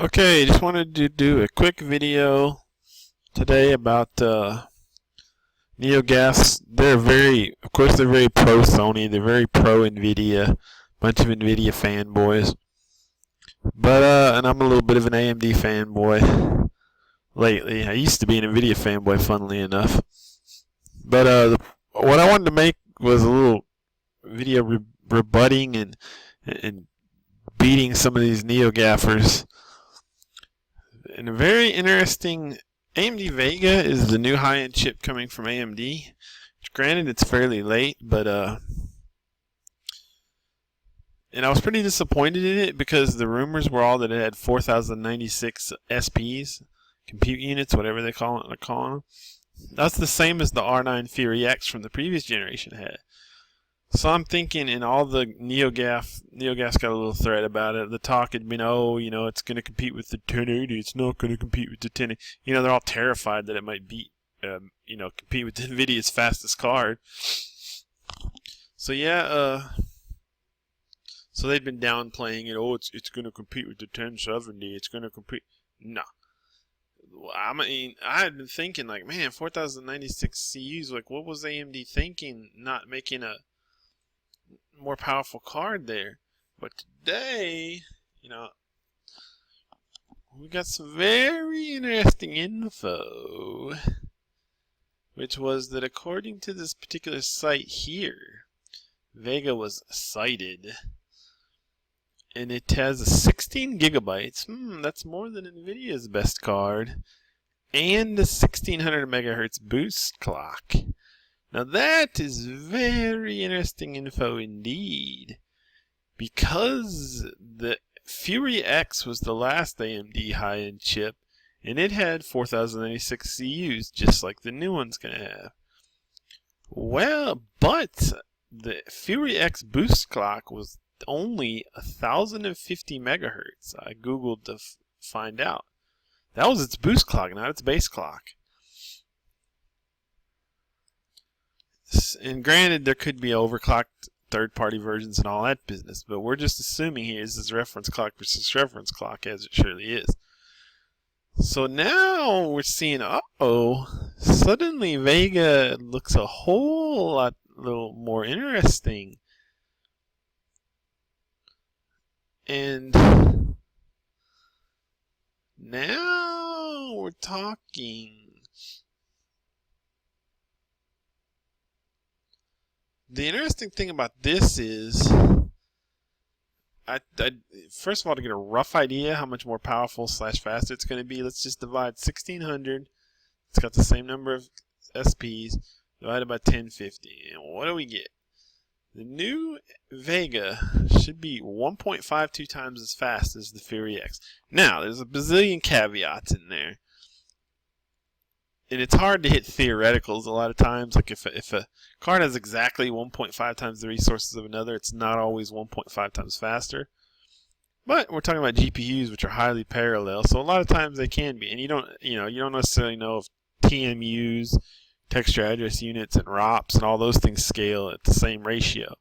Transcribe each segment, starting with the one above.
Okay, just wanted to do a quick video today about NeoGAFs. Of course, they're very pro Sony. They're very pro Nvidia. Bunch of Nvidia fanboys. But and I'm a little bit of an AMD fanboy lately. I used to be an Nvidia fanboy, funnily enough. But what I wanted to make was a little video rebutting and beating some of these NeoGAFers. And a very interesting, AMD Vega is the new high-end chip coming from AMD. Granted, it's fairly late, but and I was pretty disappointed in it because the rumors were all that it had 4096 SPs, compute units, whatever they're calling them. That's the same as the R9 Fury X from the previous generation had. So I'm thinking, and all the NeoGAFs got a little thread about it. The talk had been, oh, it's going to compete with the 1080. It's not going to compete with the 1080. They're all terrified that it might beat, compete with Nvidia's fastest card. So yeah, so they've been downplaying it. Oh, it's going to compete with the 1070. It's going to compete. No. I mean, I had been thinking, like, man, 4096 CUs. Like, what was AMD thinking? Not making a more powerful card there. But today, we got some very interesting info, which was that according to this particular site here, Vega was cited, and it has a 16 gigabytes. That's more than Nvidia's best card, and a 1600 megahertz boost clock. Now that is very interesting info indeed, because the Fury X was the last AMD high-end chip, and it had 4096 CUs, just like the new one's going to have. Well, but the Fury X boost clock was only 1050 megahertz. I googled to find out. That was its boost clock, not its base clock. And granted, there could be overclocked third-party versions and all that business, but we're just assuming here is this reference clock versus reference clock, as it surely is. So now we're seeing, suddenly Vega looks a whole lot little more interesting. And now we're talking. The interesting thing about this is, I first of all, to get a rough idea how much more powerful / faster it's going to be, let's just divide 1600. It's got the same number of SPs divided by 1050. And what do we get? The new Vega should be 1.52 times as fast as the Fury X. Now, there's a bazillion caveats in there. And it's hard to hit theoreticals a lot of times. Like if a card has exactly 1.5 times the resources of another, it's not always 1.5 times faster. But we're talking about GPUs, which are highly parallel, so a lot of times they can be. And you don't necessarily know if TMUs, texture address units, and ROPs and all those things scale at the same ratio.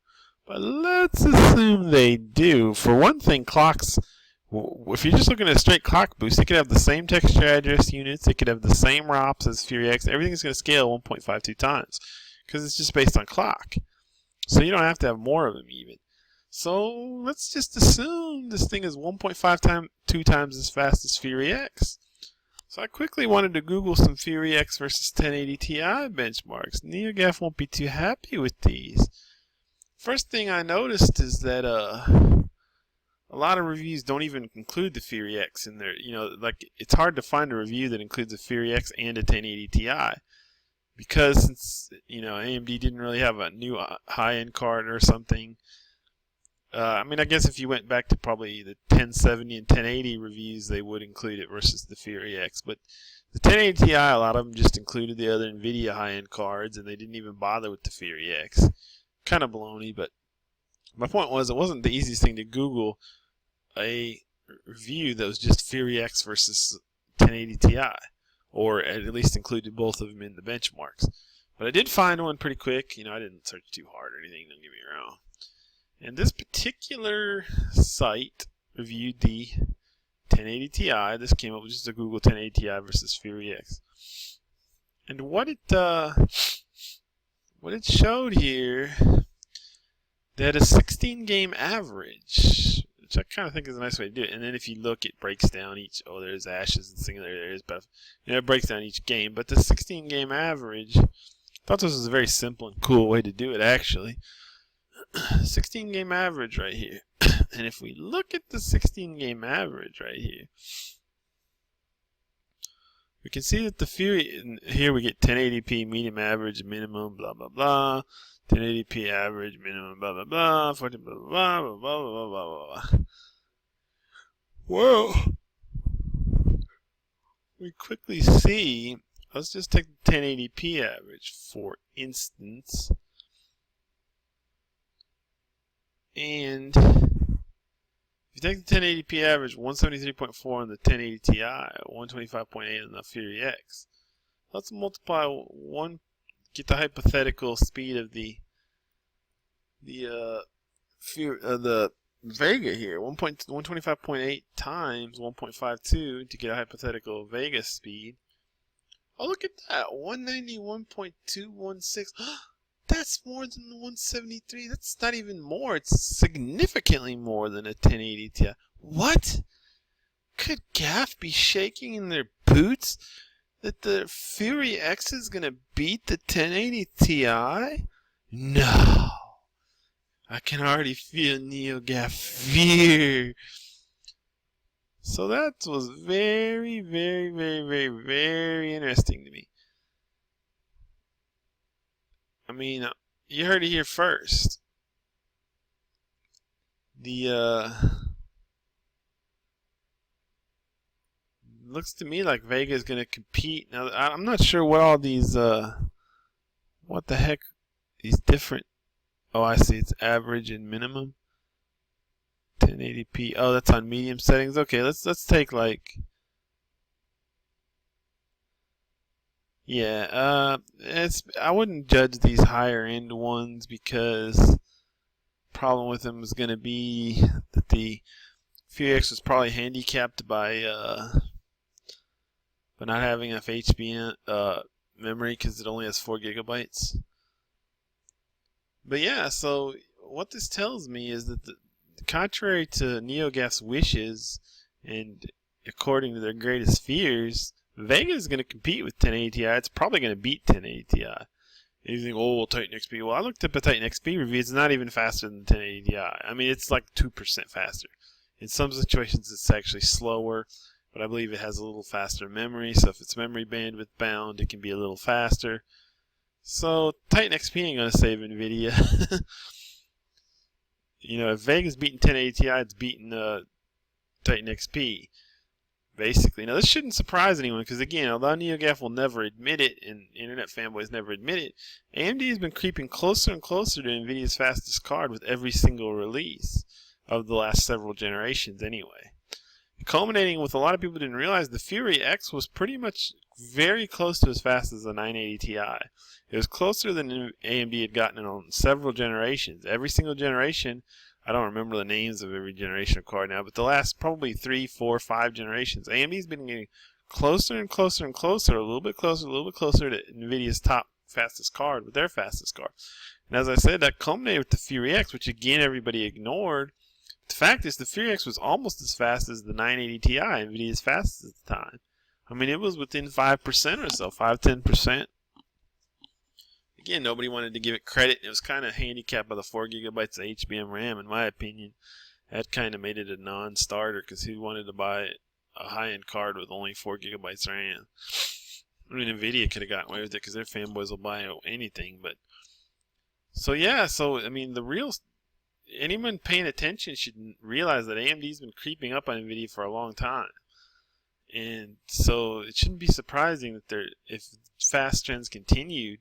But let's assume they do. For one thing, clocks. If you're just looking at a straight clock boost, it could have the same texture address units, it could have the same ROPs as Fury X. Everything's going to scale 1.52 times because it's just based on clock. So you don't have to have more of them even. So let's just assume this thing is 1.52 times as fast as Fury X. So I quickly wanted to Google some Fury X versus 1080 Ti benchmarks. NeoGAF won't be too happy with these. First thing I noticed is that a lot of reviews don't even include the Fury X in there. Like, it's hard to find a review that includes a Fury X and a 1080 Ti. Because since, AMD didn't really have a new high-end card or something. I mean, I guess if you went back to probably the 1070 and 1080 reviews, they would include it versus the Fury X. But the 1080 Ti, a lot of them just included the other Nvidia high-end cards, and they didn't even bother with the Fury X. Kind of baloney, but my point was, it wasn't the easiest thing to Google a review that was just Fury X versus 1080 Ti, or at least included both of them in the benchmarks. But I did find one pretty quick. I didn't search too hard or anything, don't get me wrong. And this particular site reviewed the 1080 Ti. This came up with just a Google 1080 Ti versus Fury X. And what it showed here, that a 16 game average, which I kind of think is a nice way to do it. And then if you look, it breaks down each, there's ashes and singular areas, but it breaks down each game. But the 16 game average, I thought this was a very simple and cool way to do it, actually. 16 game average right here. And if we look at the 16 game average right here, we can see that the Fury, here we get 1080p, medium, average, minimum, blah, blah, blah. 1080p average, minimum, blah, blah, blah. 14, blah, blah, blah, blah, blah, blah, blah, blah. Whoa. We quickly see, let's just take the 1080p average, for instance. And if you take the 1080p average, 173.4 on the 1080 Ti, 125.8 on the Fury X, let's multiply one, get the hypothetical speed of the Vega here, 125.8 times 1.52 to get a hypothetical Vega speed. Oh, look at that, 191.216. That's more than the 173. That's not even more. It's significantly more than a 1080 Ti. What? Could GAF be shaking in their boots that the Fury X is going to beat the 1080 Ti? No. I can already feel NeoGAF fear. So that was very, very, very, very, very interesting to me. I mean, you heard it here first. Looks to me like Vega is going to compete. Now, I'm not sure what all these, what the heck, these different, oh, I see, it's average and minimum. 1080p, oh, that's on medium settings. Okay, let's take like, yeah, I wouldn't judge these higher end ones because the problem with them is going to be that the Fury X was probably handicapped by not having enough HBM memory because it only has 4 gigabytes. But yeah, so what this tells me is that contrary to NeoGAF's wishes and according to their greatest fears, Vega is going to compete with 1080 Ti. It's probably going to beat 1080 Ti. You think, oh, well, Titan XP. Well, I looked up a Titan XP review. It's not even faster than 1080 Ti. I mean, it's like 2% faster. In some situations, it's actually slower, but I believe it has a little faster memory. So if it's memory bandwidth bound, it can be a little faster. So Titan XP ain't going to save Nvidia. You know, if Vega's beating 1080 Ti, it's beating Titan XP. Basically. Now, this shouldn't surprise anyone because, again, although NeoGAF will never admit it and internet fanboys never admit it, AMD has been creeping closer and closer to Nvidia's fastest card with every single release of the last several generations anyway. Culminating with a lot of people didn't realize the Fury X was pretty much very close to as fast as the 980 Ti. It was closer than AMD had gotten on several generations. Every single generation, I don't remember the names of every generation of card now, but the last probably 3, 4, 5 generations, AMD's been getting closer and closer and closer, a little bit closer to Nvidia's top fastest card, with their fastest card. And as I said, that culminated with the Fury X, which again everybody ignored. The fact is, the Fury X was almost as fast as the 980 Ti, Nvidia's fastest at the time. I mean, it was within 5% or so, 5-10%. Again, nobody wanted to give it credit. It was kind of handicapped by the 4 gigabytes of HBM RAM, in my opinion. That kind of made it a non-starter because who wanted to buy a high-end card with only 4 gigabytes RAM? I mean, Nvidia could have gotten away with it because their fanboys will buy anything. But so yeah, I mean, anyone paying attention should realize that AMD's been creeping up on Nvidia for a long time. And so it shouldn't be surprising that if fast trends continued,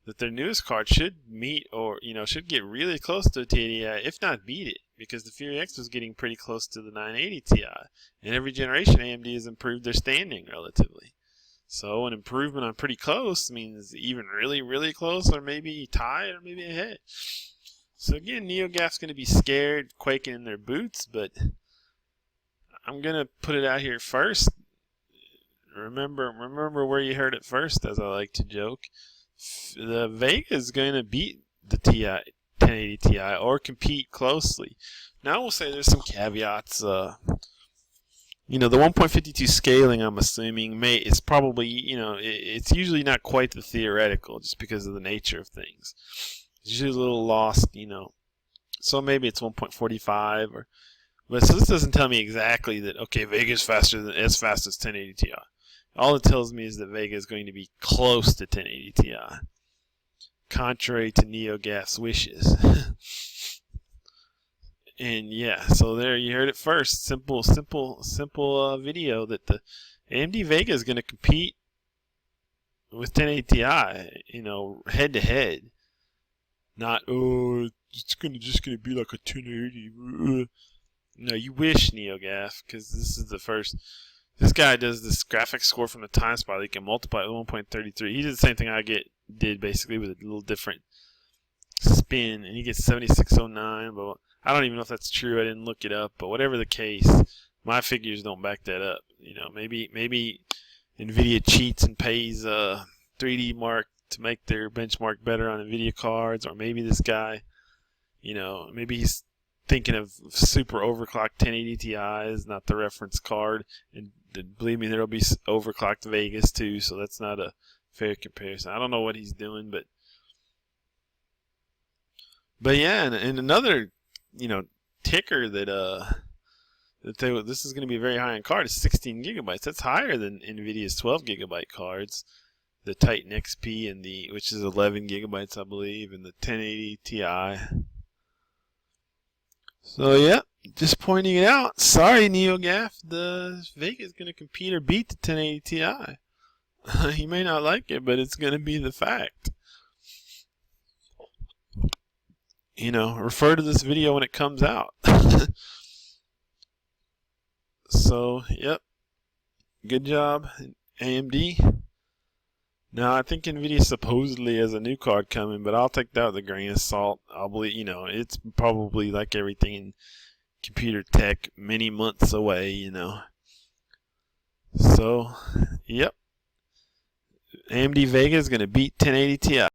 that their newest card should meet or, should get really close to a Ti, if not beat it, because the Fury X was getting pretty close to the 980 Ti. And every generation, AMD has improved their standing relatively. So an improvement on pretty close means even really, really close, or maybe tied, or maybe ahead. So again, NeoGAF's going to be scared, quaking in their boots, but I'm gonna put it out here first. Remember where you heard it first, as I like to joke. The Vega is gonna beat the 1080 Ti or compete closely. Now I will say there's some caveats. You know, the 1.52 scaling, I'm assuming, it's probably, you know, it's usually not quite the theoretical, just because of the nature of things. It's usually a little lost, you know. So maybe it's 1.45 or. But so this doesn't tell me exactly that, okay, Vega is faster than as fast as 1080 Ti. All it tells me is that Vega is going to be close to 1080 Ti, contrary to NeoGAF's wishes. And yeah, so there you heard it first. Simple video that the AMD Vega is going to compete with 1080 Ti, you know, head to head. Not, oh, it's just gonna be like a 1080. No, you wish, NeoGAF, because this is the first. This guy does this graphics score from the time spot. He can multiply it with 1.33. He did the same thing I did basically with a little different spin, and he gets 7609. But I don't even know if that's true. I didn't look it up. But whatever the case, my figures don't back that up. You know, maybe Nvidia cheats and pays 3D Mark to make their benchmark better on Nvidia cards, or maybe this guy, you know, maybe he's thinking of super overclocked 1080 Ti's, not the reference card, and believe me, there'll be overclocked Vegas too, so that's not a fair comparison. I don't know what he's doing, but yeah, and another, you know, ticker that this is going to be very high in card is 16 gigabytes. That's higher than Nvidia's 12 gigabyte cards, the Titan XP and which is 11 gigabytes, I believe, and the 1080 Ti. So yeah, just pointing it out. Sorry, NeoGAF, the Vega is going to compete or beat the 1080 Ti. You may not like it, but it's going to be the fact. You know, refer to this video when it comes out. So, yep. Good job, AMD. Now, I think Nvidia supposedly has a new card coming, but I'll take that with a grain of salt. I'll believe, you know, it's probably like everything in computer tech, many months away, you know. So, yep. AMD Vega is going to beat 1080 Ti.